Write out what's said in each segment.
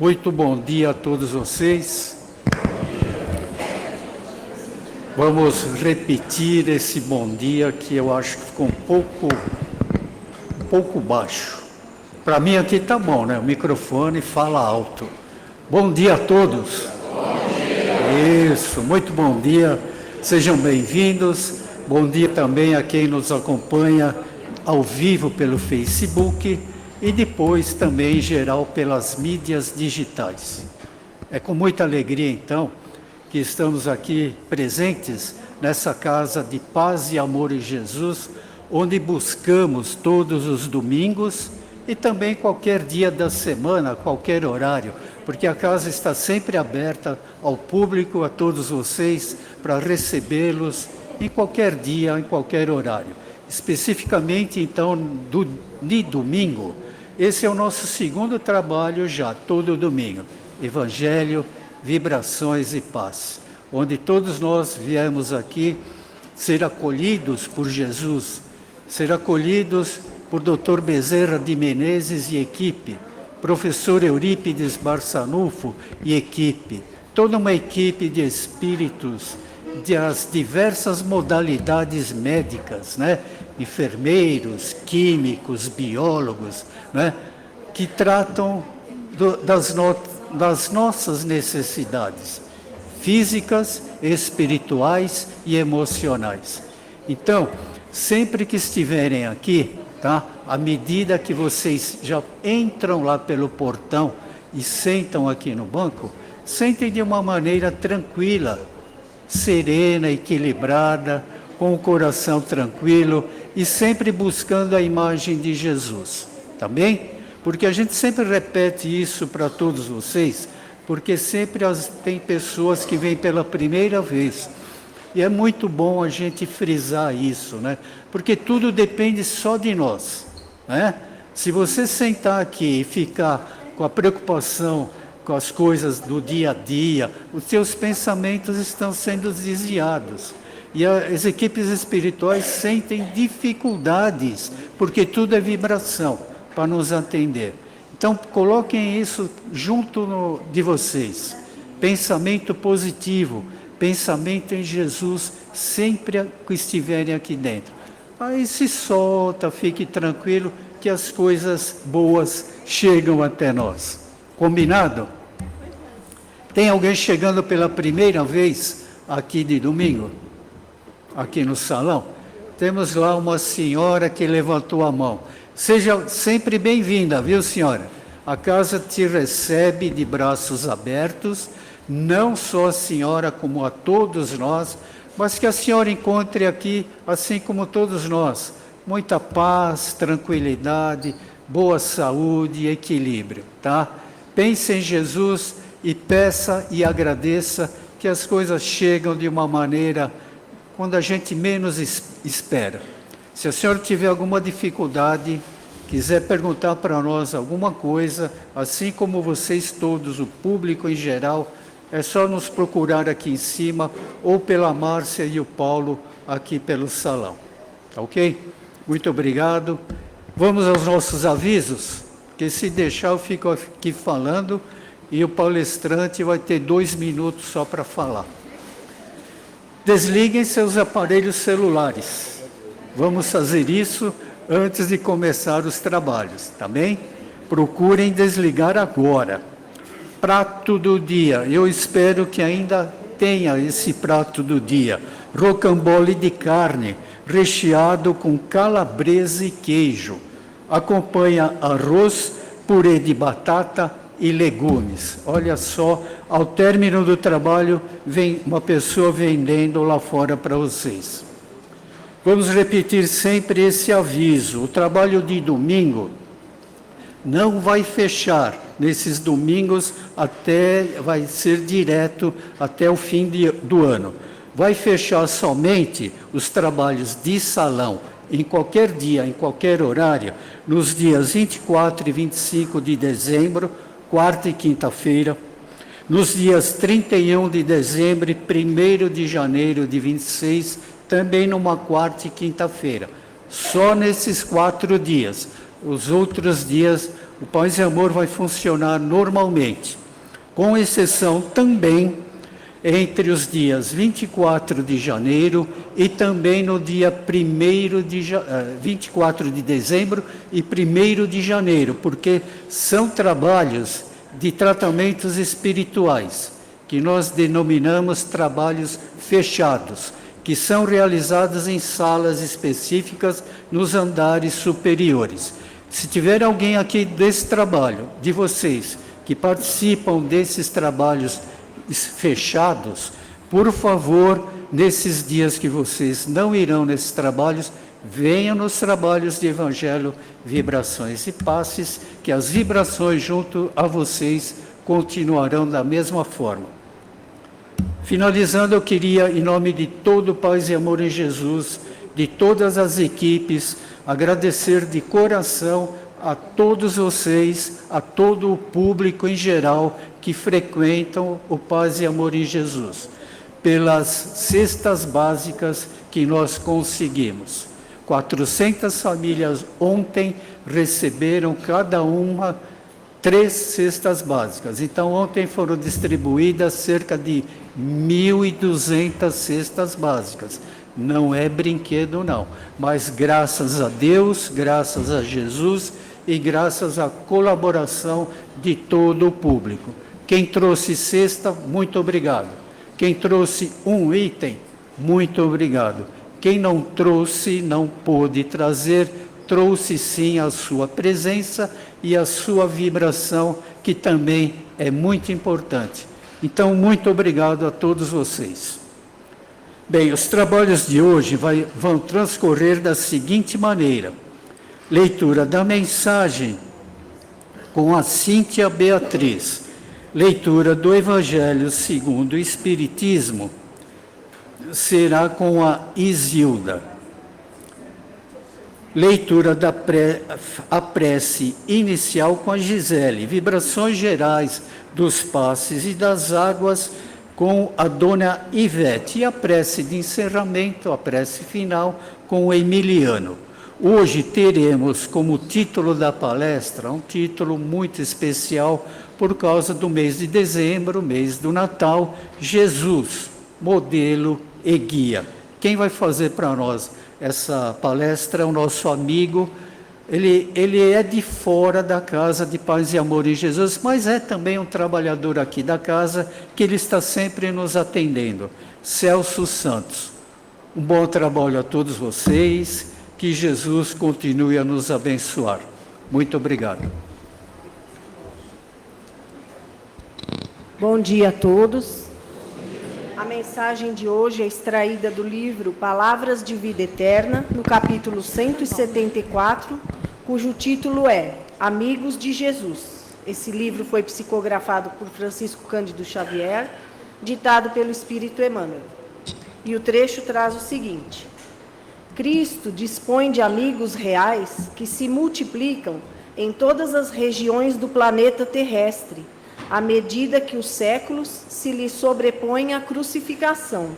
Muito bom dia a todos vocês. Vamos repetir esse bom dia que eu acho que ficou um pouco baixo. Para mim aqui tá bom, né? O microfone fala alto. Bom dia a todos. Bom dia. Isso, muito bom dia. Sejam bem-vindos. Bom dia também a quem nos acompanha ao vivo pelo Facebook e depois também em geral pelas mídias digitais. É com muita alegria então que estamos aqui presentes nessa casa de paz e amor em Jesus, onde buscamos todos os domingos e também qualquer dia da semana, qualquer horário, porque a casa está sempre aberta ao público, a todos vocês, para recebê-los em qualquer dia, em qualquer horário. Especificamente, então, de domingo, esse é o nosso segundo trabalho já, todo domingo. Evangelho, vibrações e paz. Onde todos nós viemos aqui ser acolhidos por Jesus, ser acolhidos por Dr. Bezerra de Menezes e equipe, professor Eurípides Barçanufo e equipe, toda uma equipe de espíritos das diversas modalidades médicas, né? Enfermeiros, químicos, biólogos, né? Que tratam das nossas necessidades físicas, espirituais e emocionais. Então, sempre que estiverem aqui, tá? À medida que vocês já entram lá pelo portão e sentam aqui no banco, sentem de uma maneira tranquila, serena, equilibrada, com o coração tranquilo e sempre buscando a imagem de Jesus, tá bem? Porque a gente sempre repete isso para todos vocês, porque sempre tem pessoas que vêm pela primeira vez. E é muito bom a gente frisar isso, né? Porque tudo depende só de nós, né? Se você sentar aqui e ficar com a preocupação com as coisas do dia a dia, os seus pensamentos estão sendo desviados. E as equipes espirituais sentem dificuldades, porque tudo é vibração para nos atender. Então, coloquem isso junto de vocês. Pensamento positivo, pensamento em Jesus, sempre que estiverem aqui dentro. Aí se solta, fique tranquilo, que as coisas boas chegam até nós. Combinado? Tem alguém chegando pela primeira vez aqui de domingo? Aqui no salão? Temos lá uma senhora que levantou a mão. Seja sempre bem-vinda, viu, senhora? A casa te recebe de braços abertos, não só a senhora como a todos nós, mas que a senhora encontre aqui, assim como todos nós, muita paz, tranquilidade, boa saúde e equilíbrio, tá? Pense em Jesus e peça e agradeça que as coisas chegam de uma maneira quando a gente menos espera. Se a senhora tiver alguma dificuldade, quiser perguntar para nós alguma coisa, assim como vocês todos, o público em geral, é só nos procurar aqui em cima ou pela Márcia e o Paulo aqui pelo salão. Tá ok? Muito obrigado. Vamos aos nossos avisos, porque se deixar eu fico aqui falando e o palestrante vai ter 2 minutos só para falar. Desliguem seus aparelhos celulares. Vamos fazer isso antes de começar os trabalhos, tá bem? Procurem desligar agora. Prato do dia. Eu espero que ainda tenha esse prato do dia. Rocambole de carne, recheado com calabresa e queijo. Acompanha arroz, purê de batata e legumes. Olha só, ao término do trabalho, vem uma pessoa vendendo lá fora para vocês. Vamos repetir sempre esse aviso. O trabalho de domingo não vai fechar nesses domingos, vai ser direto até o fim do ano. Vai fechar somente os trabalhos de salão, em qualquer dia, em qualquer horário, nos dias 24 e 25 de dezembro, quarta e quinta-feira, nos dias 31 de dezembro e 1º de janeiro de 26, também numa quarta e quinta-feira. Só nesses 4 dias. Os outros dias o Paz e Amor vai funcionar normalmente, com exceção também entre os dias 24 de janeiro e também no dia 24 de dezembro e 1º de janeiro, porque são trabalhos de tratamentos espirituais, que nós denominamos trabalhos fechados, que são realizados em salas específicas nos andares superiores. Se tiver alguém aqui desse trabalho, de vocês, que participam desses trabalhos fechados, por favor, nesses dias que vocês não irão nesses trabalhos, venham nos trabalhos de Evangelho, Vibrações e Passes, que as vibrações junto a vocês continuarão da mesma forma. Finalizando, eu queria, em nome de todo Paz e Amor em Jesus, de todas as equipes, agradecer de coração a todos vocês, a todo o público em geral que frequentam o Paz e Amor em Jesus, pelas cestas básicas que nós conseguimos. 400 famílias ontem receberam cada uma 3 cestas básicas. Então, ontem foram distribuídas cerca de 1.200 cestas básicas. Não é brinquedo, não. Mas graças a Deus, graças a Jesus e graças à colaboração de todo o público. Quem trouxe cesta, muito obrigado. Quem trouxe um item, muito obrigado. Quem não trouxe, não pôde trazer, trouxe sim a sua presença e a sua vibração, que também é muito importante. Então, muito obrigado a todos vocês. Bem, os trabalhos de hoje vão transcorrer da seguinte maneira: leitura da mensagem com a Cíntia Beatriz, leitura do Evangelho segundo o Espiritismo será com a Isilda, leitura da prece inicial com a Gisele, vibrações gerais dos passes e das águas com a dona Ivete, e a prece de encerramento, a prece final com o Emiliano. Hoje teremos como título da palestra um título muito especial por causa do mês de dezembro, mês do Natal, Jesus, modelo e guia. Quem vai fazer para nós essa palestra é o nosso amigo. Ele é de fora da Casa de Paz e Amor em Jesus, mas é também um trabalhador aqui da casa, que ele está sempre nos atendendo. Celso Santos. Um bom trabalho a todos vocês, que Jesus continue a nos abençoar. Muito obrigado. Bom dia a todos. A mensagem de hoje é extraída do livro Palavras de Vida Eterna, no capítulo 174, cujo título é Amigos de Jesus. Esse livro foi psicografado por Francisco Cândido Xavier, ditado pelo Espírito Emmanuel. E o trecho traz o seguinte: Cristo dispõe de amigos reais que se multiplicam em todas as regiões do planeta terrestre, à medida que os séculos se lhe sobrepõem à crucificação.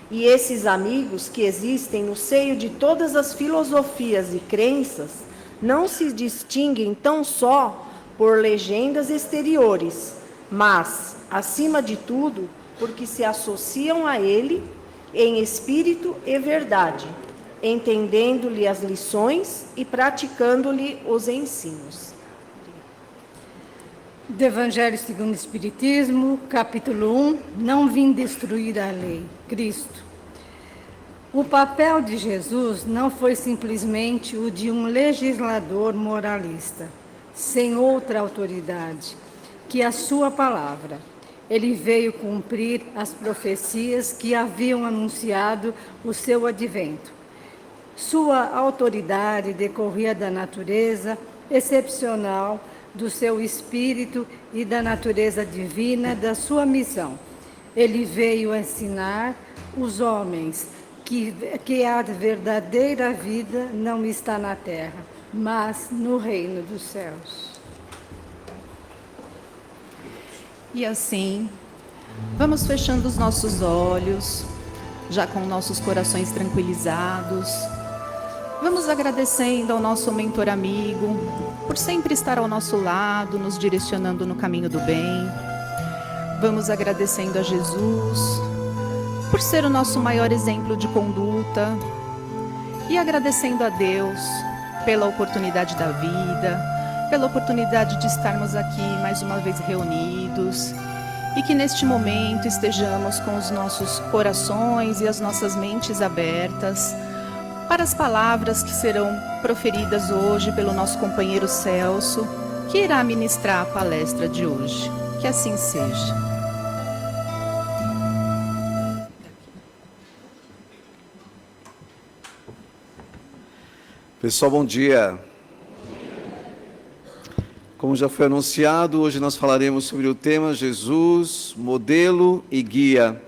E esses amigos que existem no seio de todas as filosofias e crenças não se distinguem tão só por legendas exteriores, mas, acima de tudo, porque se associam a ele em espírito e verdade, entendendo-lhe as lições e praticando-lhe os ensinos. Do Evangelho segundo o Espiritismo, capítulo 1, não vim destruir a lei, Cristo. O papel de Jesus não foi simplesmente o de um legislador moralista, sem outra autoridade que a sua palavra. Ele veio cumprir as profecias que haviam anunciado o seu advento. Sua autoridade decorria da natureza excepcional do seu espírito e da natureza divina da sua missão. Ele veio ensinar os homens que a verdadeira vida não está na terra, mas no reino dos céus. E assim, vamos fechando os nossos olhos, já com nossos corações tranquilizados, Vamos agradecendo ao nosso mentor amigo por sempre estar ao nosso lado, nos direcionando no caminho do bem. Vamos agradecendo a Jesus por ser o nosso maior exemplo de conduta e agradecendo a Deus pela oportunidade da vida, pela oportunidade de estarmos aqui mais uma vez reunidos e que neste momento estejamos com os nossos corações e as nossas mentes abertas para as palavras que serão proferidas hoje pelo nosso companheiro Celso, que irá ministrar a palestra de hoje. Que assim seja. Pessoal, bom dia. Como já foi anunciado, hoje nós falaremos sobre o tema Jesus, modelo e guia.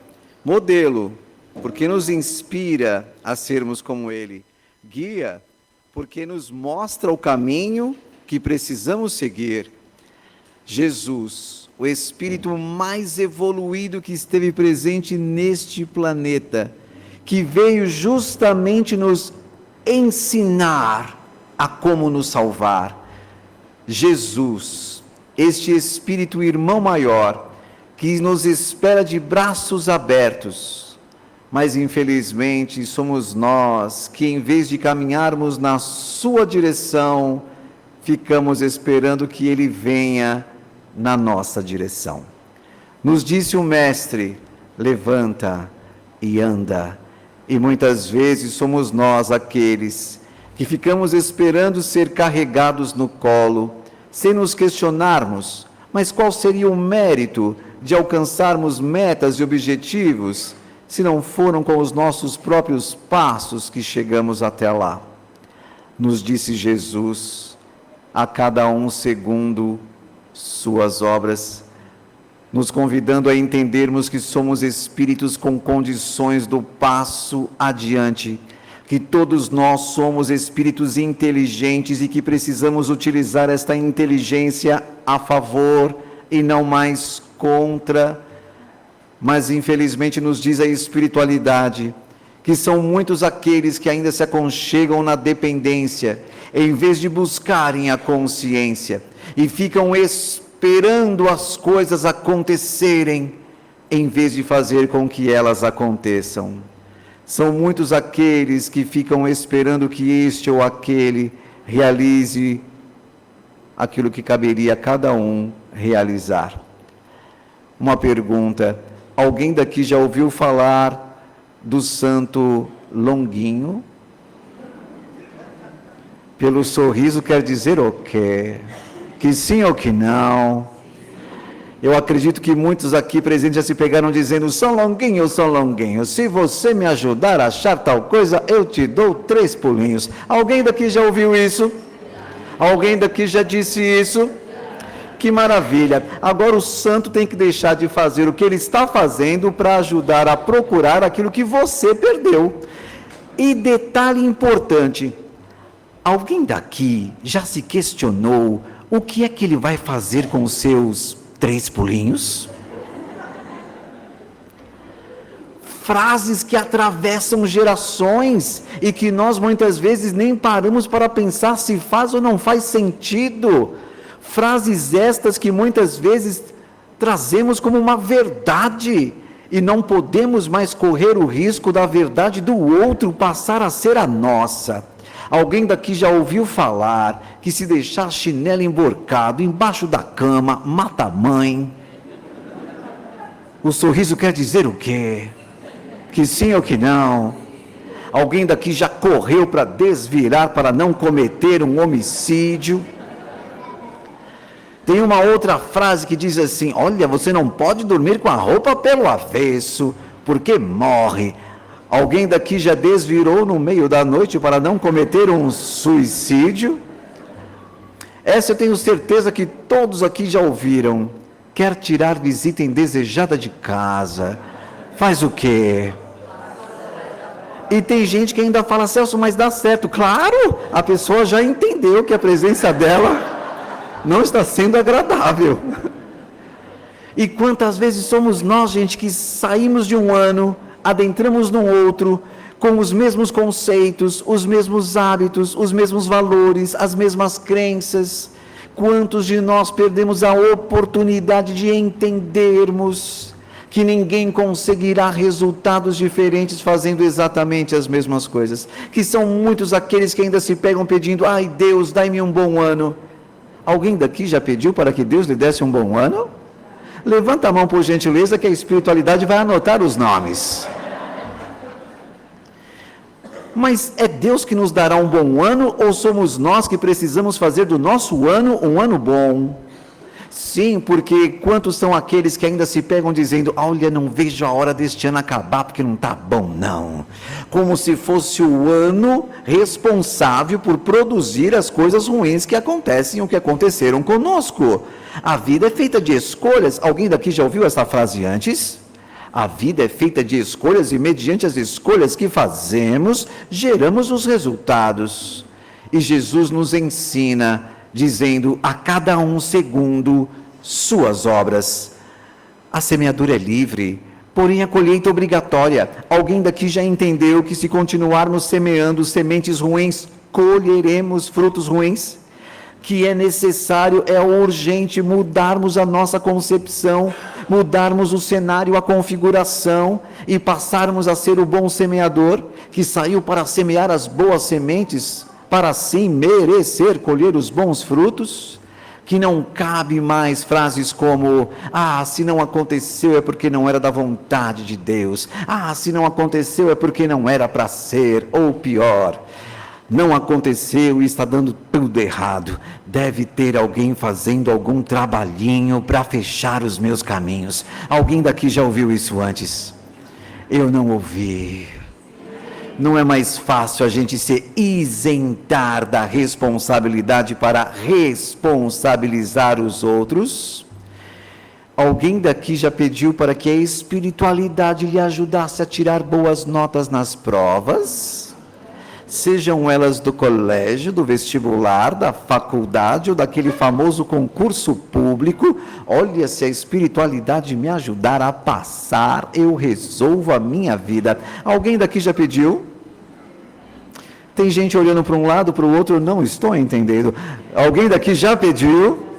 Modelo, porque nos inspira a sermos como Ele. Guia, porque nos mostra o caminho que precisamos seguir. Jesus, o espírito mais evoluído que esteve presente neste planeta, que veio justamente nos ensinar a como nos salvar. Jesus, este espírito irmão maior, que nos espera de braços abertos, mas infelizmente somos nós que, em vez de caminharmos na sua direção, ficamos esperando que Ele venha na nossa direção. Nos disse o Mestre: levanta e anda. E muitas vezes somos nós aqueles que ficamos esperando ser carregados no colo, sem nos questionarmos, mas qual seria o mérito de alcançarmos metas e objetivos, se não foram com os nossos próprios passos que chegamos até lá? Nos disse Jesus: a cada um segundo suas obras, nos convidando a entendermos que somos espíritos com condições do passo adiante, que todos nós somos espíritos inteligentes e que precisamos utilizar esta inteligência a favor e não mais contra. Mas infelizmente nos diz a espiritualidade que são muitos aqueles que ainda se aconchegam na dependência, em vez de buscarem a consciência, e ficam esperando as coisas acontecerem, em vez de fazer com que elas aconteçam. São muitos aqueles que ficam esperando que este ou aquele realize aquilo que caberia a cada um realizar. Uma pergunta: alguém daqui já ouviu falar do Santo Longuinho? Pelo sorriso quer dizer o quê? Que sim ou que não? Eu acredito que muitos aqui presentes já se pegaram dizendo: São Longuinho, se você me ajudar a achar tal coisa, eu te dou 3 pulinhos. Alguém daqui já ouviu isso? Alguém daqui já disse isso? Que maravilha! Agora o santo tem que deixar de fazer o que ele está fazendo para ajudar a procurar aquilo que você perdeu. E detalhe importante: alguém daqui já se questionou o que é que ele vai fazer com os seus 3 pulinhos? Frases que atravessam gerações e que nós muitas vezes nem paramos para pensar se faz ou não faz sentido. Frases estas que muitas vezes trazemos como uma verdade e não podemos mais correr o risco da verdade do outro passar a ser a nossa. Alguém daqui já ouviu falar que se deixar chinelo emborcado embaixo da cama mata a mãe? O sorriso quer dizer o quê? Que sim ou que não? Alguém daqui já correu para desvirar para não cometer um homicídio? Tem uma outra frase que diz assim: olha, você não pode dormir com a roupa pelo avesso, porque morre. Alguém daqui já desvirou no meio da noite para não cometer um suicídio? Essa eu tenho certeza que todos aqui já ouviram. Quer tirar visita indesejada de casa, faz o quê? E tem gente que ainda fala: Celso, mas dá certo. Claro, a pessoa já entendeu que a presença dela não está sendo agradável. E quantas vezes somos nós, gente, que saímos de um ano, adentramos num outro, com os mesmos conceitos, os mesmos hábitos, os mesmos valores, as mesmas crenças. Quantos de nós perdemos a oportunidade de entendermos que ninguém conseguirá resultados diferentes fazendo exatamente as mesmas coisas? Que são muitos aqueles que ainda se pegam pedindo: ai Deus, dai-me um bom ano. Alguém daqui já pediu para que Deus lhe desse um bom ano? Levanta a mão por gentileza, que a espiritualidade vai anotar os nomes. Mas é Deus que nos dará um bom ano, ou somos nós que precisamos fazer do nosso ano um ano bom? Sim, porque quantos são aqueles que ainda se pegam dizendo: olha, não vejo a hora deste ano acabar porque não está bom não. Como se fosse o ano responsável por produzir as coisas ruins que acontecem ou que aconteceram conosco. A vida é feita de escolhas. Alguém daqui já ouviu essa frase antes? A vida é feita de escolhas e mediante as escolhas que fazemos, geramos os resultados. E Jesus nos ensina, dizendo: a cada um segundo suas obras. A semeadura é livre, porém a colheita é obrigatória. Alguém daqui já entendeu que se continuarmos semeando sementes ruins, colheremos frutos ruins? Que é necessário, é urgente mudarmos a nossa concepção, mudarmos o cenário, a configuração e passarmos a ser o bom semeador que saiu para semear as boas sementes, para assim merecer colher os bons frutos. Que não cabe mais frases como: ah, se não aconteceu é porque não era da vontade de Deus, ah, se não aconteceu é porque não era para ser, ou pior, não aconteceu e está dando tudo errado, deve ter alguém fazendo algum trabalhinho para fechar os meus caminhos. Alguém daqui já ouviu isso antes? Eu não ouvi. Não é mais fácil a gente se isentar da responsabilidade para responsabilizar os outros? Alguém daqui já pediu para que a espiritualidade lhe ajudasse a tirar boas notas nas provas? Sejam elas do colégio, do vestibular, da faculdade ou daquele famoso concurso público. Olha, se a espiritualidade me ajudar a passar, eu resolvo a minha vida. Alguém daqui já pediu? Tem gente olhando para um lado, para o outro, eu não estou entendendo. Alguém daqui já pediu?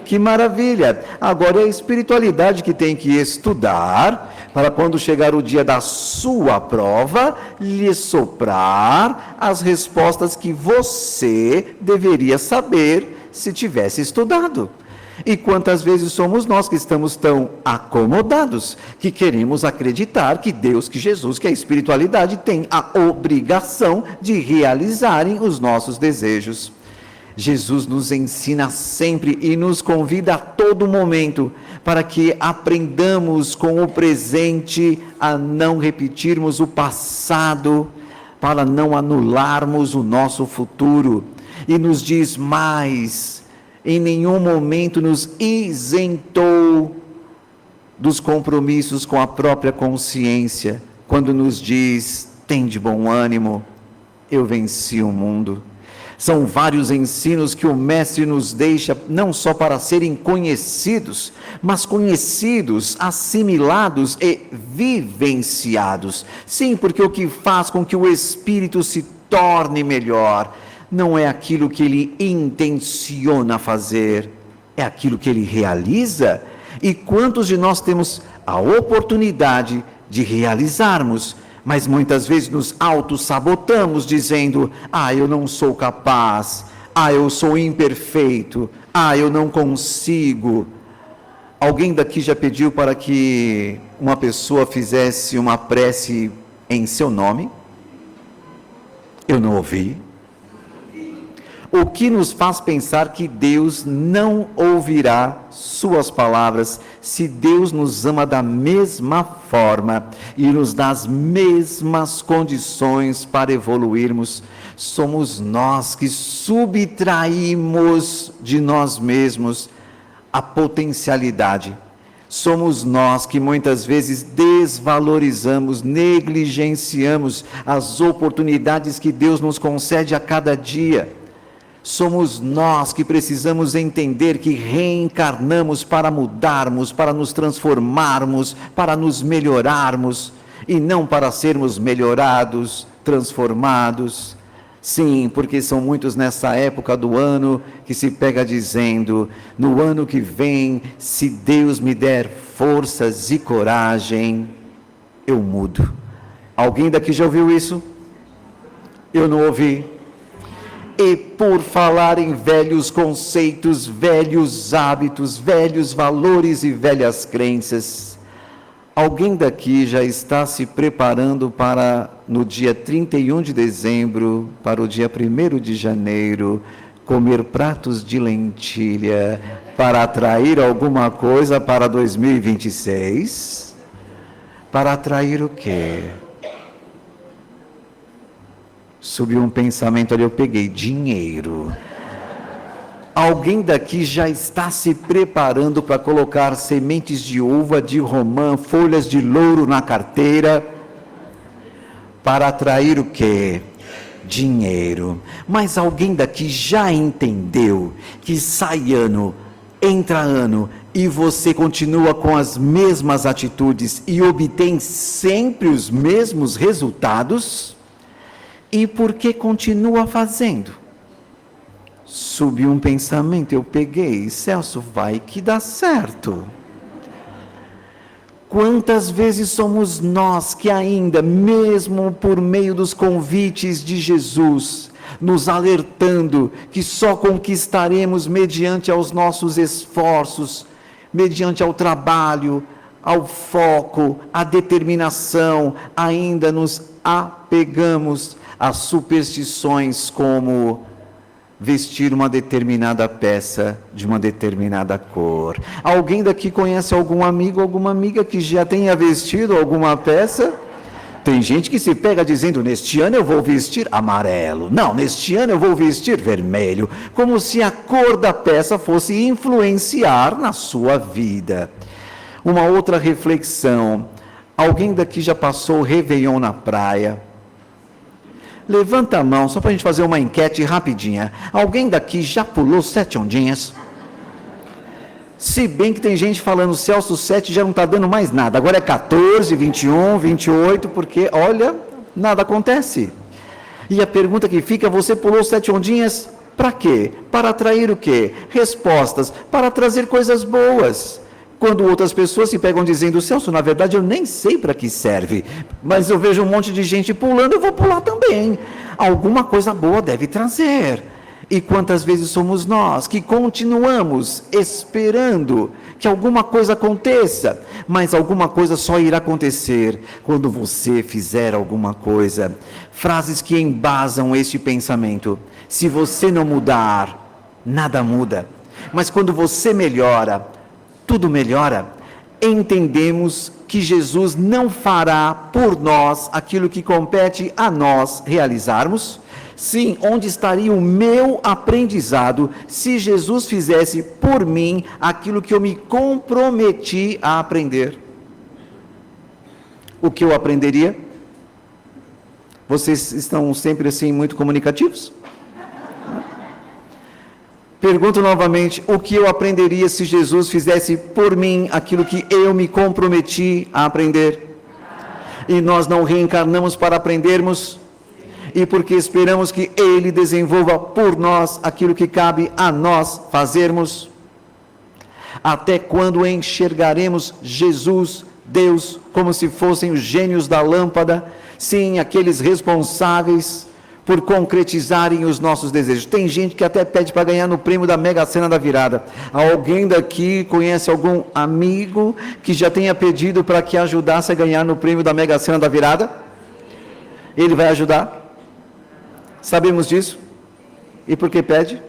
Que maravilha! Agora é a espiritualidade que tem que estudar, para quando chegar o dia da sua prova, lhe soprar as respostas que você deveria saber se tivesse estudado. E quantas vezes somos nós que estamos tão acomodados, que queremos acreditar que Deus, que Jesus, que a espiritualidade tem a obrigação de realizarem os nossos desejos. Jesus nos ensina sempre e nos convida a todo momento para que aprendamos com o presente a não repetirmos o passado, para não anularmos o nosso futuro. E nos diz mais: em nenhum momento nos isentou dos compromissos com a própria consciência, quando nos diz: tem de bom ânimo, eu venci o mundo. São vários ensinos que o Mestre nos deixa, não só para serem conhecidos, mas conhecidos, assimilados e vivenciados. Sim, porque o que faz com que o espírito se torne melhor não é aquilo que ele intenciona fazer, é aquilo que ele realiza. E quantos de nós temos a oportunidade de realizarmos, mas muitas vezes nos auto-sabotamos dizendo: ah, eu não sou capaz, ah, eu sou imperfeito, ah, eu não consigo. Alguém daqui já pediu para que uma pessoa fizesse uma prece em seu nome? Eu não ouvi. O que nos faz pensar que Deus não ouvirá suas palavras, se Deus nos ama da mesma forma e nos dá as mesmas condições para evoluirmos? Somos nós que subtraímos de nós mesmos a potencialidade. Somos nós que muitas vezes desvalorizamos, negligenciamos as oportunidades que Deus nos concede a cada dia. Somos nós que precisamos entender que reencarnamos para mudarmos, para nos transformarmos, para nos melhorarmos. e não para sermos melhorados, transformados. Sim, porque são muitos nessa época do ano que se pega dizendo: no ano que vem, se Deus me der forças e coragem, eu mudo. Alguém daqui já ouviu isso? Eu não ouvi. E por falar em velhos conceitos, velhos hábitos, velhos valores e velhas crenças, alguém daqui já está se preparando para, no dia 31 de dezembro, para o dia 1º de janeiro, comer pratos de lentilha para atrair alguma coisa para 2026? Para atrair o quê? Subiu um pensamento ali, eu peguei: dinheiro. Alguém daqui já está se preparando para colocar sementes de uva, de romã, folhas de louro na carteira, para atrair o quê? Dinheiro. Mas alguém daqui já entendeu que sai ano, entra ano, e você continua com as mesmas atitudes e obtém sempre os mesmos resultados? E por que continua fazendo? Subiu um pensamento, eu peguei: Celso, vai que dá certo. Quantas vezes somos nós que ainda, mesmo por meio dos convites de Jesus, nos alertando que só conquistaremos mediante aos nossos esforços, mediante ao trabalho, ao foco, à determinação, ainda nos apegamos a superstições como vestir uma determinada peça de uma determinada cor. Alguém daqui conhece algum amigo, alguma amiga que já tenha vestido alguma peça? Tem gente que se pega dizendo: neste ano eu vou vestir amarelo, não, neste ano eu vou vestir vermelho, como se a cor da peça fosse influenciar na sua vida. Uma outra reflexão: alguém daqui já passou o Réveillon na praia? Levanta a mão, só para a gente fazer uma enquete rapidinha. Alguém daqui já pulou 7 ondinhas? Se bem que tem gente falando: Celso, 7 já não está dando mais nada, agora é 14, 21, 28, porque, olha, nada acontece. E a pergunta que fica: você pulou 7 ondinhas para quê? Para atrair o quê? Respostas, para trazer coisas boas. Quando outras pessoas se pegam dizendo: Celso, na verdade eu nem sei para que serve, mas eu vejo um monte de gente pulando, eu vou pular também. Alguma coisa boa deve trazer. E quantas vezes somos nós que continuamos esperando que alguma coisa aconteça, mas alguma coisa só irá acontecer quando você fizer alguma coisa. Frases que embasam este pensamento: se você não mudar, nada muda. Mas quando você melhora, tudo melhora. Entendemos que Jesus não fará por nós aquilo que compete a nós realizarmos? Sim, onde estaria o meu aprendizado se Jesus fizesse por mim aquilo que eu me comprometi a aprender? O que eu aprenderia? Vocês estão sempre assim muito comunicativos? Pergunto novamente: o que eu aprenderia se Jesus fizesse por mim aquilo que eu me comprometi a aprender? E nós não reencarnamos para aprendermos? E porque esperamos que Ele desenvolva por nós aquilo que cabe a nós fazermos? Até quando enxergaremos Jesus, Deus, como se fossem os gênios da lâmpada? Sim, aqueles responsáveis por concretizarem os nossos desejos. Tem gente que até pede para ganhar no prêmio da Mega Sena da virada. Alguém daqui conhece algum amigo que já tenha pedido para que ajudasse a ganhar no prêmio da Mega Sena da virada? Ele vai ajudar? Sabemos disso? E por que pede?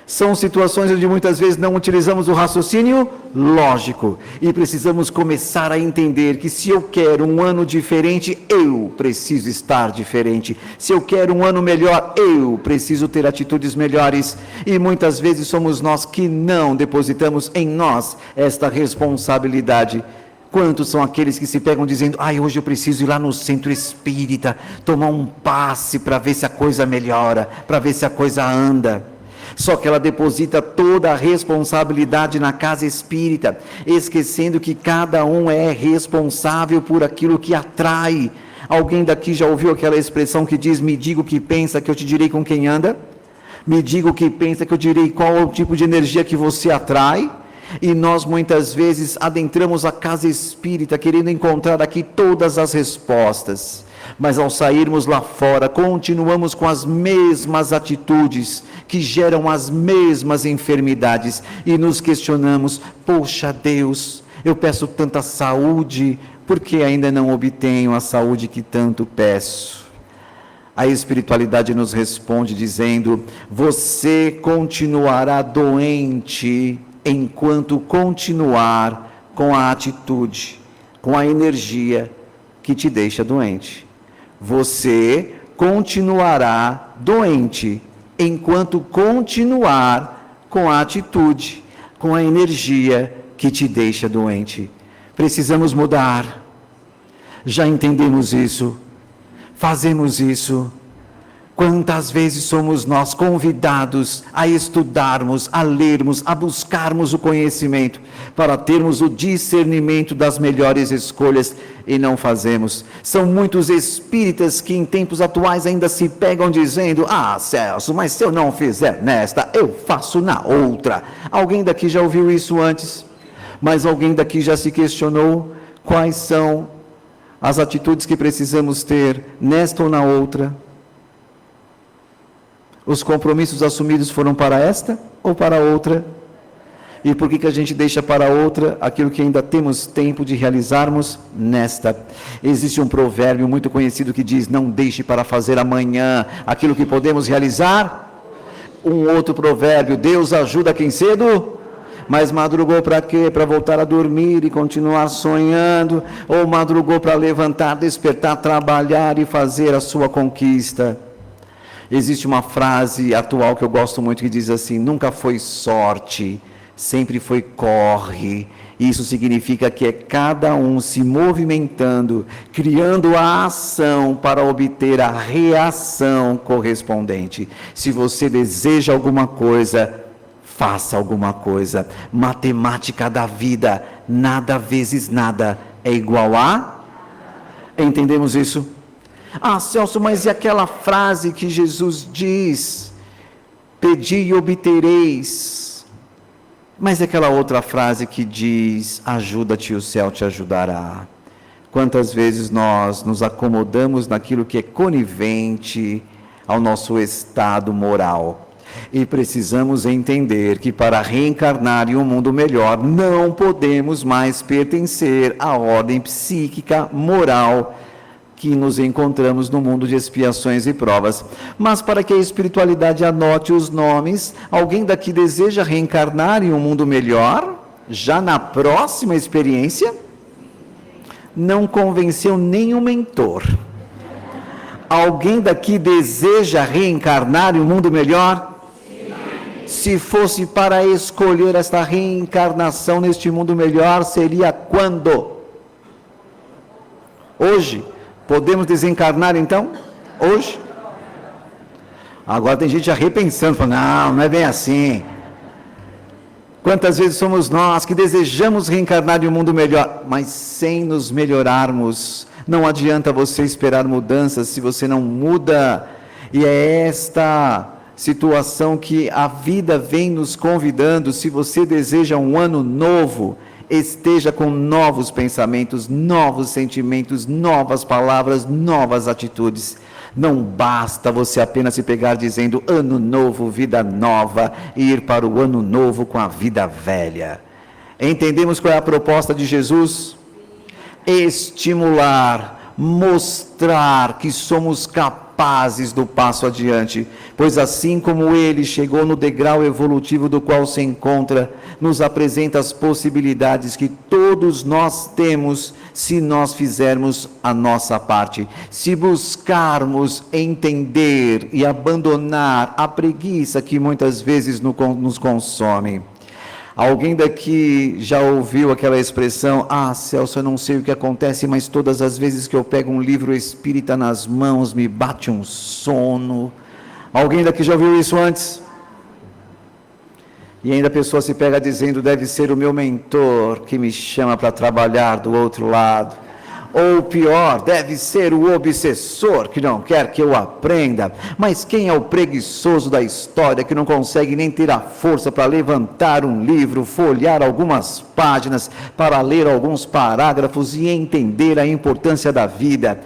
São situações onde muitas vezes não utilizamos o raciocínio lógico e precisamos começar a entender que se eu quero um ano diferente, eu preciso estar diferente. Se eu quero um ano melhor, eu preciso ter atitudes melhores. E muitas vezes somos nós que não depositamos em nós esta responsabilidade. Quantos são aqueles que se pegam dizendo: hoje eu preciso ir lá no centro espírita, tomar um passe para ver se a coisa melhora, para ver se a coisa anda. Só que ela deposita toda a responsabilidade na casa espírita, esquecendo que cada um é responsável por aquilo que atrai. Alguém daqui já ouviu aquela expressão que diz: me diga o que pensa, que eu te direi com quem anda? Me diga o que pensa, que eu direi qual é o tipo de energia que você atrai? E nós muitas vezes adentramos a casa espírita querendo encontrar aqui todas as respostas, mas ao sairmos lá fora continuamos com as mesmas atitudes que geram as mesmas enfermidades e nos questionamos: poxa Deus, eu peço tanta saúde, por que ainda não obtenho a saúde que tanto peço? A espiritualidade nos responde dizendo: você continuará doente enquanto continuar com a atitude, com a energia que te deixa doente. Você continuará doente enquanto continuar com a atitude, com a energia que te deixa doente. Precisamos mudar. Já entendemos isso, fazemos isso. Quantas vezes somos nós convidados a estudarmos, a lermos, a buscarmos o conhecimento, para termos o discernimento das melhores escolhas, e não fazemos. São muitos espíritas que em tempos atuais ainda se pegam dizendo: ah, Celso, mas se eu não fizer nesta, eu faço na outra. Alguém daqui já ouviu isso antes? Mas alguém daqui já se questionou quais são as atitudes que precisamos ter nesta ou na outra? Os compromissos assumidos foram para esta ou para outra? E por que a gente deixa para outra aquilo que ainda temos tempo de realizarmos nesta? Existe um provérbio muito conhecido que diz: não deixe para fazer amanhã aquilo que podemos realizar. Um outro provérbio: Deus ajuda quem cedo, mas madrugou para quê? Para voltar a dormir e continuar sonhando? Ou madrugou para levantar, despertar, trabalhar e fazer a sua conquista? Existe uma frase atual que eu gosto muito que diz assim: nunca foi sorte, sempre foi corre. Isso significa que é cada um se movimentando, criando a ação para obter a reação correspondente. Se você deseja alguma coisa, faça alguma coisa. Matemática da vida: nada vezes nada é igual a... Entendemos isso? Ah, Celso, mas e aquela frase que Jesus diz: pedi e obtereis? Mas e aquela outra frase que diz: ajuda-te e o céu te ajudará? Quantas vezes nós nos acomodamos naquilo que é conivente ao nosso estado moral? E precisamos entender que para reencarnar em um mundo melhor, não podemos mais pertencer à ordem psíquica, moral, que nos encontramos no mundo de expiações e provas. Mas para que a espiritualidade anote os nomes, alguém daqui deseja reencarnar em um mundo melhor, já na próxima experiência? Não convenceu nenhum mentor. Alguém daqui deseja reencarnar em um mundo melhor? Se fosse para escolher esta reencarnação neste mundo melhor, seria quando? Hoje? Podemos desencarnar então? Hoje? Agora tem gente já repensando, falando: não é bem assim. Quantas vezes somos nós que desejamos reencarnar em um mundo melhor, mas sem nos melhorarmos? Não adianta você esperar mudanças se você não muda. E é esta situação que a vida vem nos convidando. Se você deseja um ano novo, esteja com novos pensamentos, novos sentimentos, novas palavras, novas atitudes. Não basta você apenas se pegar dizendo ano novo, vida nova, e ir para o ano novo com a vida velha. Entendemos qual é a proposta de Jesus? Estimular, mostrar que somos capazes do passo adiante, pois assim como ele chegou no degrau evolutivo do qual se encontra, nos apresenta as possibilidades que todos nós temos se nós fizermos a nossa parte, se buscarmos entender e abandonar a preguiça que muitas vezes nos consome. Alguém daqui já ouviu aquela expressão: ah, Celso, eu não sei o que acontece, mas todas as vezes que eu pego um livro espírita nas mãos, me bate um sono. Alguém daqui já ouviu isso antes? E ainda a pessoa se pega dizendo, deve ser o meu mentor que me chama para trabalhar do outro lado. Ou pior, deve ser o obsessor que não quer que eu aprenda. Mas quem é o preguiçoso da história que não consegue nem ter a força para levantar um livro, folhear algumas páginas, para ler alguns parágrafos e entender a importância da vida?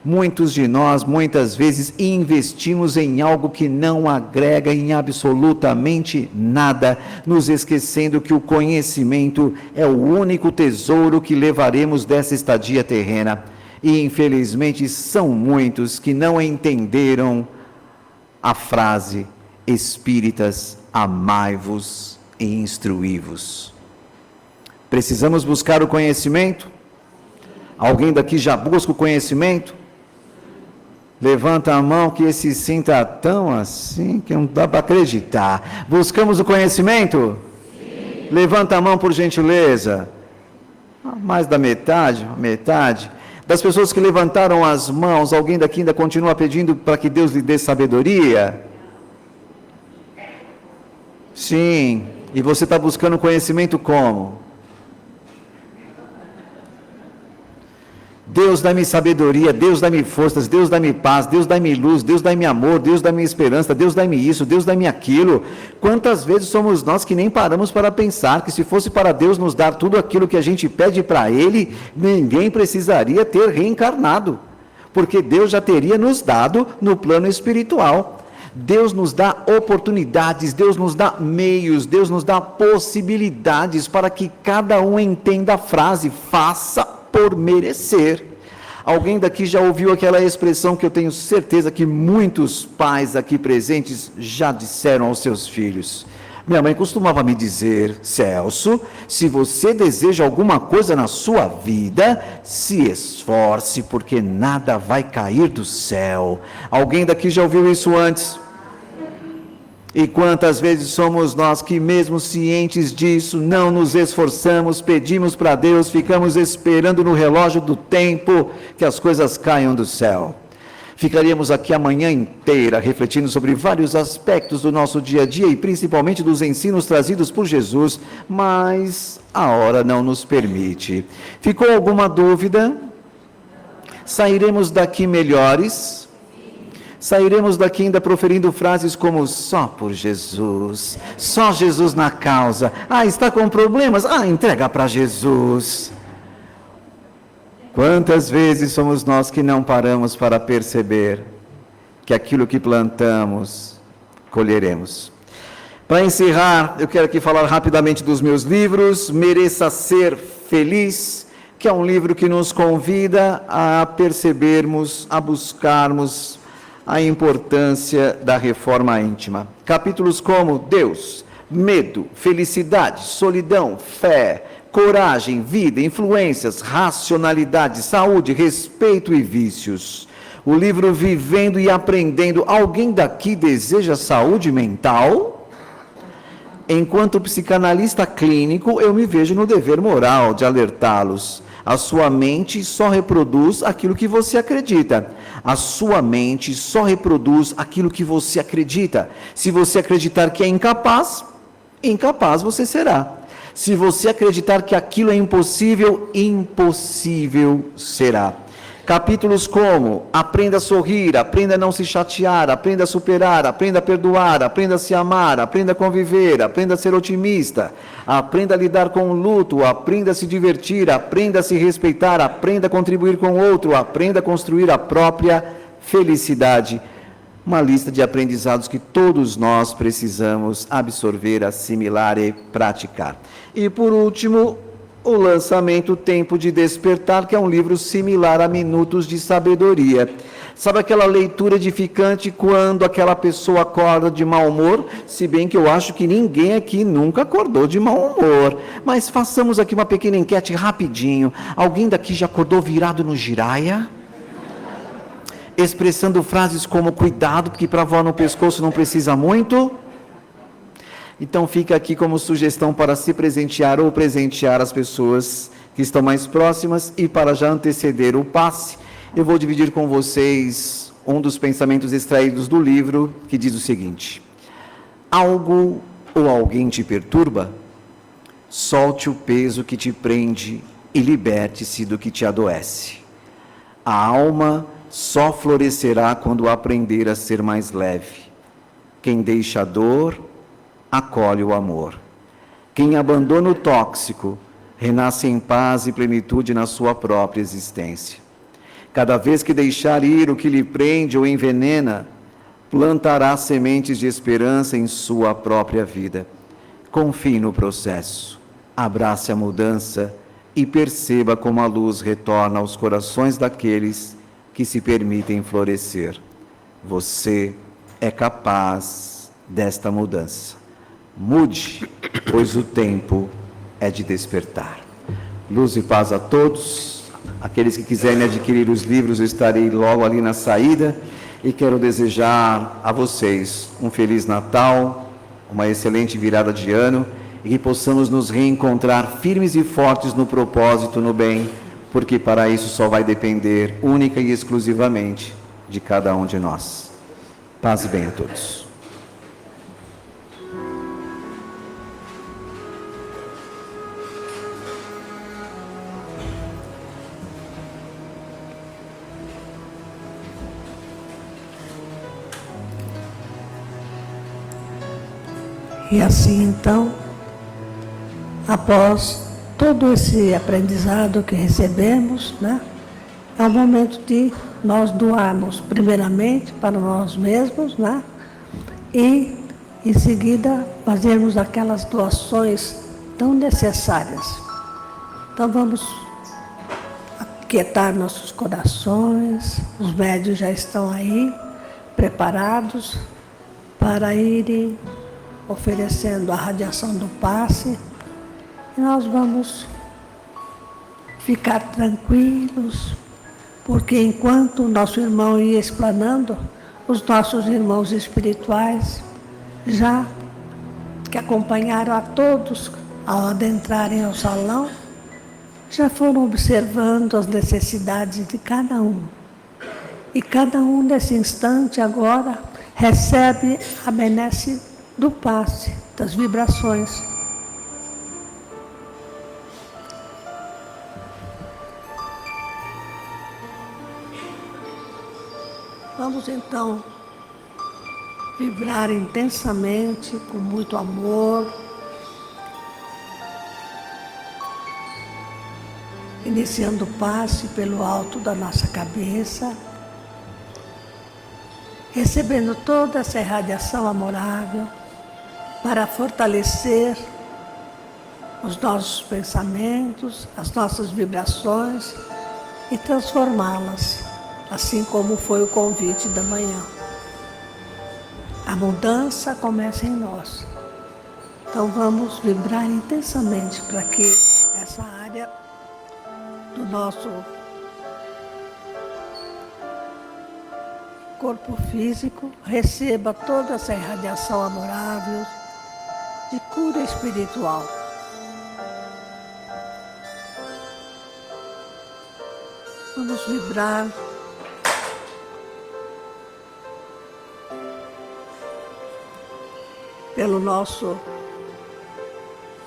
Muitos de nós, muitas vezes, investimos em algo que não agrega em absolutamente nada, nos esquecendo que o conhecimento é o único tesouro que levaremos dessa estadia terrena. E, infelizmente, são muitos que não entenderam a frase: espíritas, amai-vos e instruí-vos. Precisamos buscar o conhecimento? Alguém daqui já busca o conhecimento? Levanta a mão que se sinta tão assim que não dá para acreditar. Buscamos o conhecimento? Sim. Levanta a mão por gentileza. Mais da metade. Das pessoas que levantaram as mãos, alguém daqui ainda continua pedindo para que Deus lhe dê sabedoria? Sim. E você está buscando conhecimento como? Deus dá-me sabedoria, Deus dá-me forças, Deus dá-me paz, Deus dá-me luz, Deus dá-me amor, Deus dá-me esperança, Deus dá-me isso, Deus dá-me aquilo. Quantas vezes somos nós que nem paramos para pensar que se fosse para Deus nos dar tudo aquilo que a gente pede para Ele, ninguém precisaria ter reencarnado, porque Deus já teria nos dado no plano espiritual. Deus nos dá oportunidades, Deus nos dá meios, Deus nos dá possibilidades para que cada um entenda a frase: faça por merecer. Alguém daqui já ouviu aquela expressão que eu tenho certeza que muitos pais aqui presentes já disseram aos seus filhos? Minha mãe costumava me dizer: Celso, se você deseja alguma coisa na sua vida, se esforce, porque nada vai cair do céu. Alguém daqui já ouviu isso antes? E quantas vezes somos nós que, mesmo cientes disso, não nos esforçamos, pedimos para Deus, ficamos esperando no relógio do tempo que as coisas caiam do céu. Ficaríamos aqui a manhã inteira refletindo sobre vários aspectos do nosso dia a dia e principalmente dos ensinos trazidos por Jesus, mas a hora não nos permite. Ficou alguma dúvida? Sairemos daqui melhores? Sairemos daqui ainda proferindo frases como: só por Jesus, só Jesus na causa. Está com problemas? Entrega para Jesus. Quantas vezes somos nós que não paramos para perceber que aquilo que plantamos, colheremos? Para encerrar, eu quero aqui falar rapidamente dos meus livros. Mereça Ser Feliz, que é um livro que nos convida a percebermos, a buscarmos a importância da reforma íntima. Capítulos como Deus, medo, felicidade, solidão, fé, coragem, vida, influências, racionalidade, saúde, respeito e vícios. O livro Vivendo e Aprendendo. Alguém daqui deseja saúde mental? Enquanto psicanalista clínico, eu me vejo no dever moral de alertá-los. A sua mente só reproduz aquilo que você acredita. A sua mente só reproduz aquilo que você acredita. Se você acreditar que é incapaz, incapaz você será. Se você acreditar que aquilo é impossível, impossível será. Capítulos como: aprenda a sorrir, aprenda a não se chatear, aprenda a superar, aprenda a perdoar, aprenda a se amar, aprenda a conviver, aprenda a ser otimista, aprenda a lidar com o luto, aprenda a se divertir, aprenda a se respeitar, aprenda a contribuir com o outro, aprenda a construir a própria felicidade. Uma lista de aprendizados que todos nós precisamos absorver, assimilar e praticar. E por último, o lançamento Tempo de Despertar, que é um livro similar a Minutos de Sabedoria. Sabe aquela leitura edificante quando aquela pessoa acorda de mau humor? Se bem que eu acho que ninguém aqui nunca acordou de mau humor. Mas façamos aqui uma pequena enquete rapidinho. Alguém daqui já acordou virado no giraia? Expressando frases como: cuidado, porque para voar no pescoço não precisa muito. Então fica aqui como sugestão para se presentear ou presentear as pessoas que estão mais próximas. E para já anteceder o passe, eu vou dividir com vocês um dos pensamentos extraídos do livro, que diz o seguinte: algo ou alguém te perturba, solte o peso que te prende e liberte-se do que te adoece. A alma só florescerá quando aprender a ser mais leve. Quem deixa a dor, acolhe o amor. Quem abandona o tóxico, renasce em paz e plenitude na sua própria existência. Cada vez que deixar ir o que lhe prende ou envenena, plantará sementes de esperança em sua própria vida. Confie no processo, abrace a mudança e perceba como a luz retorna aos corações daqueles que se permitem florescer. Você é capaz desta mudança. Mude, pois o tempo é de despertar. Luz e paz a todos. Aqueles que quiserem adquirir os livros, eu estarei logo ali na saída. E quero desejar a vocês um Feliz Natal, uma excelente virada de ano, e que possamos nos reencontrar firmes e fortes no propósito, no bem, porque para isso só vai depender única e exclusivamente de cada um de nós. Paz e bem a todos. E assim, então, após todo esse aprendizado que recebemos, né, é o momento de nós doarmos primeiramente para nós mesmos, né, e em seguida fazermos aquelas doações tão necessárias. Então vamos aquietar nossos corações, os médios já estão aí, preparados para irem oferecendo a radiação do passe, e nós vamos ficar tranquilos, porque enquanto o nosso irmão ia explanando, os nossos irmãos espirituais, já que acompanharam a todos ao adentrarem ao salão, já foram observando as necessidades de cada um. E cada um nesse instante agora recebe a benesse do passe, das vibrações. Vamos então vibrar intensamente, com muito amor, iniciando o passe pelo alto da nossa cabeça, recebendo toda essa irradiação amorável para fortalecer os nossos pensamentos, as nossas vibrações e transformá-las, assim como foi o convite da manhã. A mudança começa em nós. Então vamos vibrar intensamente para que essa área do nosso corpo físico receba toda essa irradiação amorável de cura espiritual. Vamos vibrar pelo nosso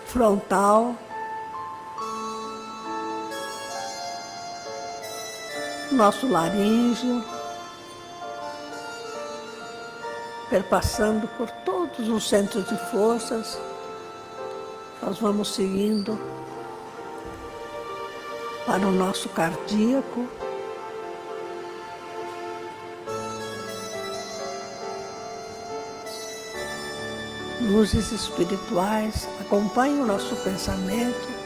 frontal, nosso laríngeo, perpassando por todos os centros de forças. Nós vamos seguindo para o nosso cardíaco, luzes espirituais acompanhem o nosso pensamento.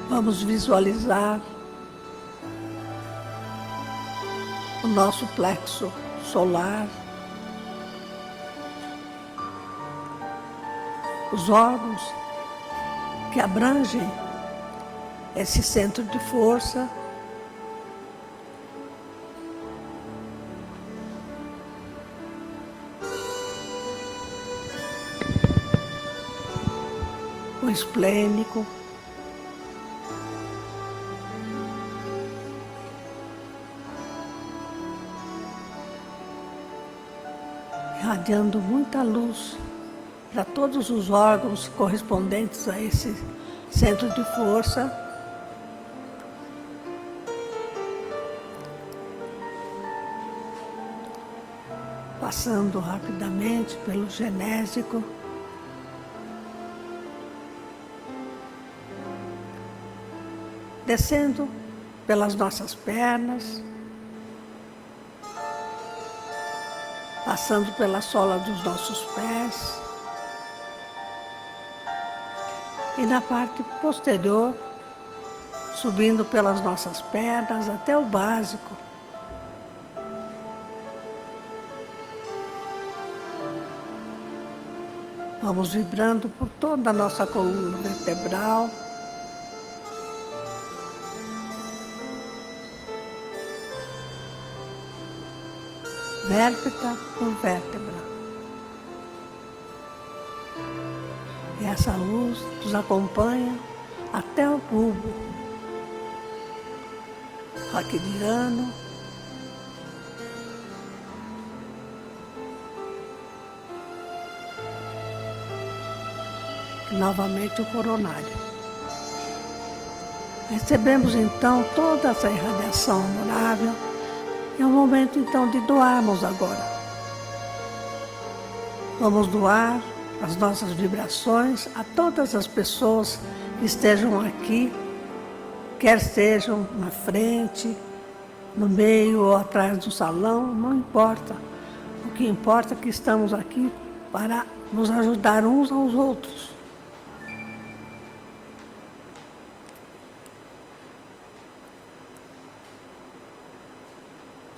Vamos visualizar o nosso plexo solar, os órgãos que abrangem esse centro de força. O esplênico, irradiando muita luz para todos os órgãos correspondentes a esse centro de força. Passando rapidamente pelo genésico. Descendo pelas nossas pernas. Passando pela sola dos nossos pés. E na parte posterior, subindo pelas nossas pernas até o básico. Vamos vibrando por toda a nossa coluna vertebral. Vértebra por vértebra. E essa luz nos acompanha até o bulbo raquidiano. E novamente o coronário. Recebemos então toda essa irradiação amorável. É o momento então de doarmos agora. Vamos doar as nossas vibrações a todas as pessoas que estejam aqui, quer sejam na frente, no meio ou atrás do salão, não importa. O que importa é que estamos aqui para nos ajudar uns aos outros.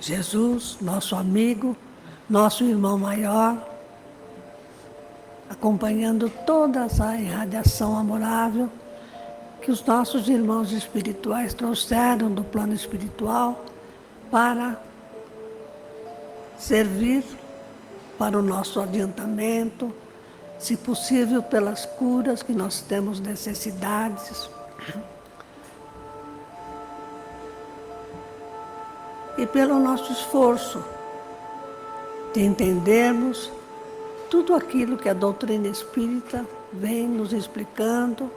Jesus, nosso amigo, nosso irmão maior, acompanhando toda essa irradiação amorável que os nossos irmãos espirituais trouxeram do plano espiritual para servir para o nosso adiantamento, se possível pelas curas que nós temos necessidades. E pelo nosso esforço de entendermos tudo aquilo que a doutrina espírita vem nos explicando,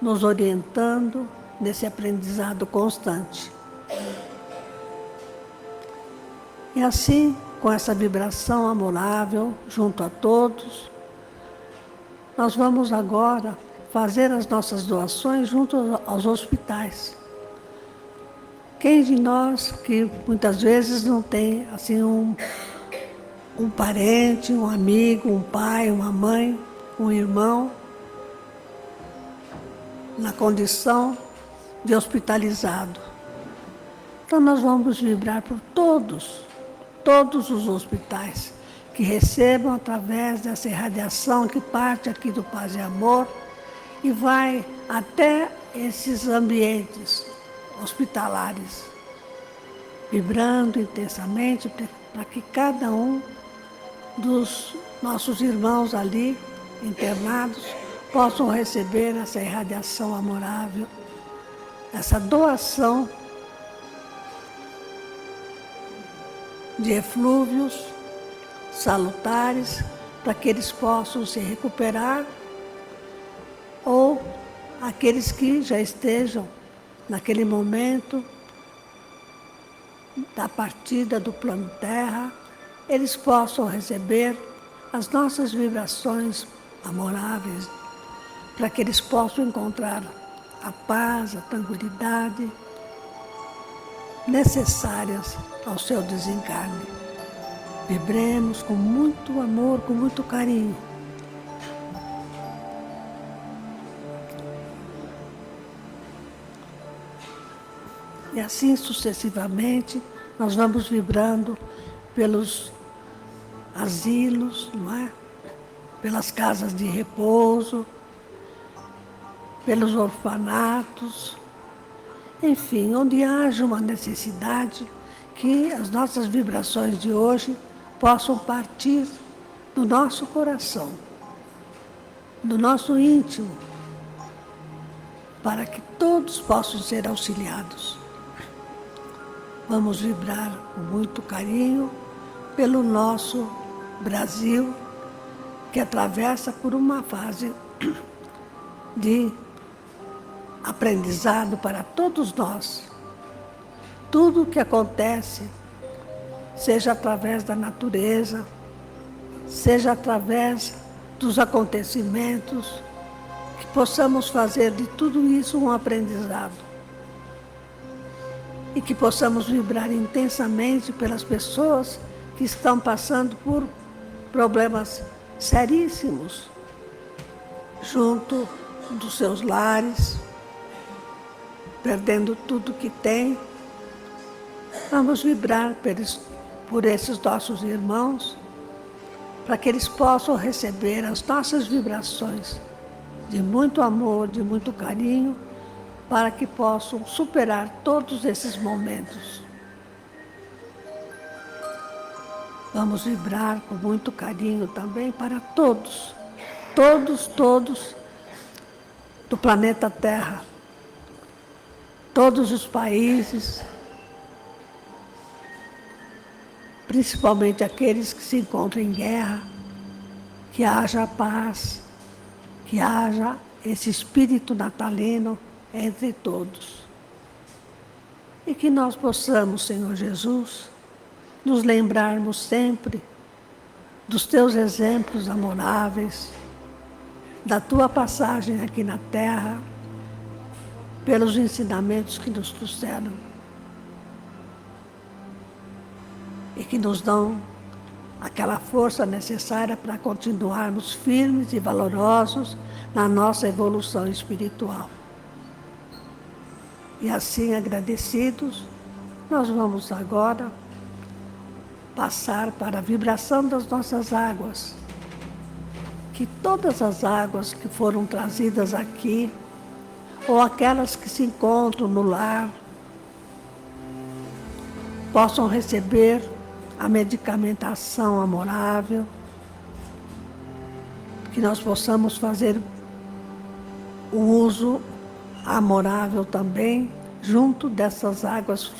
nos orientando nesse aprendizado constante. E assim, com essa vibração amorável junto a todos, nós vamos agora fazer as nossas doações junto aos hospitais. Quem de nós que muitas vezes não tem assim um parente, um amigo, um pai, uma mãe, um irmão na condição de hospitalizado? Então nós vamos vibrar por todos os hospitais que recebam através dessa irradiação que parte aqui do Paz e Amor e vai até esses ambientes hospitalares, vibrando intensamente para que cada um dos nossos irmãos ali internados possam receber essa irradiação amorável, essa doação de eflúvios salutares para que eles possam se recuperar ou aqueles que já estejam naquele momento da partida do plano Terra, eles possam receber as nossas vibrações amoráveis, para que eles possam encontrar a paz, a tranquilidade necessárias ao seu desencarne. Vibremos com muito amor, com muito carinho. E assim sucessivamente, nós vamos vibrando pelos asilos, não é? Pelas casas de repouso, pelos orfanatos, enfim, onde haja uma necessidade, que as nossas vibrações de hoje possam partir do nosso coração, do nosso íntimo, para que todos possam ser auxiliados. Vamos vibrar com muito carinho pelo nosso Brasil, que atravessa por uma fase de aprendizado para todos nós. Tudo o que acontece, seja através da natureza, seja através dos acontecimentos, que possamos fazer de tudo isso um aprendizado. E que possamos vibrar intensamente pelas pessoas que estão passando por problemas seríssimos, junto dos seus lares, perdendo tudo que tem. Vamos vibrar por esses nossos irmãos, para que eles possam receber as nossas vibrações de muito amor, de muito carinho, para que possam superar todos esses momentos. Vamos vibrar com muito carinho também para todos do planeta Terra, todos os países, principalmente aqueles que se encontram em guerra, que haja paz, que haja esse espírito natalino entre todos. E que nós possamos, Senhor Jesus, nos lembrarmos sempre dos teus exemplos amoráveis, da tua passagem aqui na Terra, pelos ensinamentos que nos trouxeram e que nos dão aquela força necessária para continuarmos firmes e valorosos na nossa evolução espiritual. E assim, agradecidos, nós vamos agora passar para a vibração das nossas águas. Que todas as águas que foram trazidas aqui, ou aquelas que se encontram no lar, possam receber a medicamentação amorável, que nós possamos fazer o uso amorável também, junto dessas águas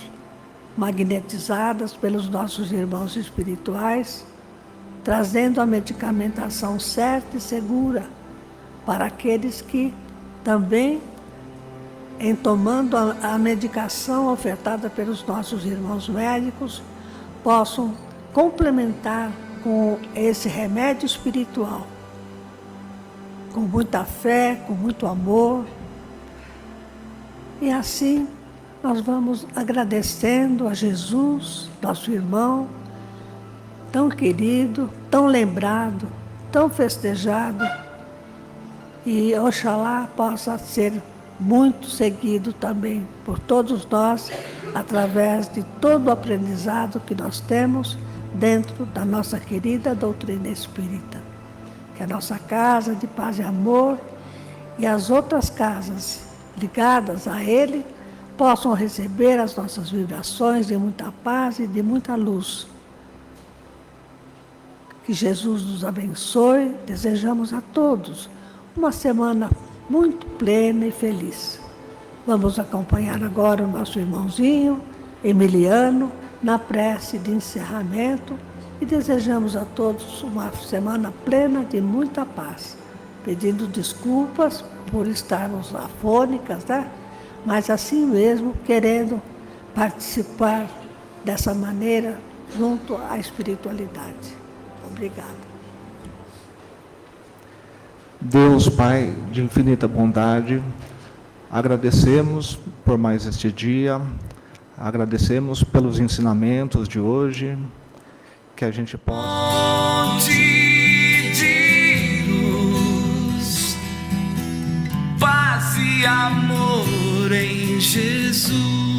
magnetizadas pelos nossos irmãos espirituais, trazendo a medicamentação certa e segura para aqueles que também, em tomando a medicação ofertada pelos nossos irmãos médicos, possam complementar com esse remédio espiritual, com muita fé, com muito amor. E assim nós vamos agradecendo a Jesus, nosso irmão, tão querido, tão lembrado, tão festejado, e Oxalá possa ser muito seguido também por todos nós, através de todo o aprendizado que nós temos dentro da nossa querida doutrina espírita. Que a nossa casa de paz e amor e as outras casas ligadas a ele possam receber as nossas vibrações de muita paz e de muita luz. Que Jesus nos abençoe. Desejamos a todos uma semana muito plena e feliz. Vamos acompanhar agora o nosso irmãozinho Emiliano na prece de encerramento e desejamos a todos uma semana plena de muita paz, pedindo desculpas por estarmos afônicas, né? Mas assim mesmo querendo participar dessa maneira junto à espiritualidade. Obrigada. Deus Pai de infinita bondade, agradecemos por mais este dia, agradecemos pelos ensinamentos de hoje, que a gente possa... Fonte de luz, paz e amor em Jesus.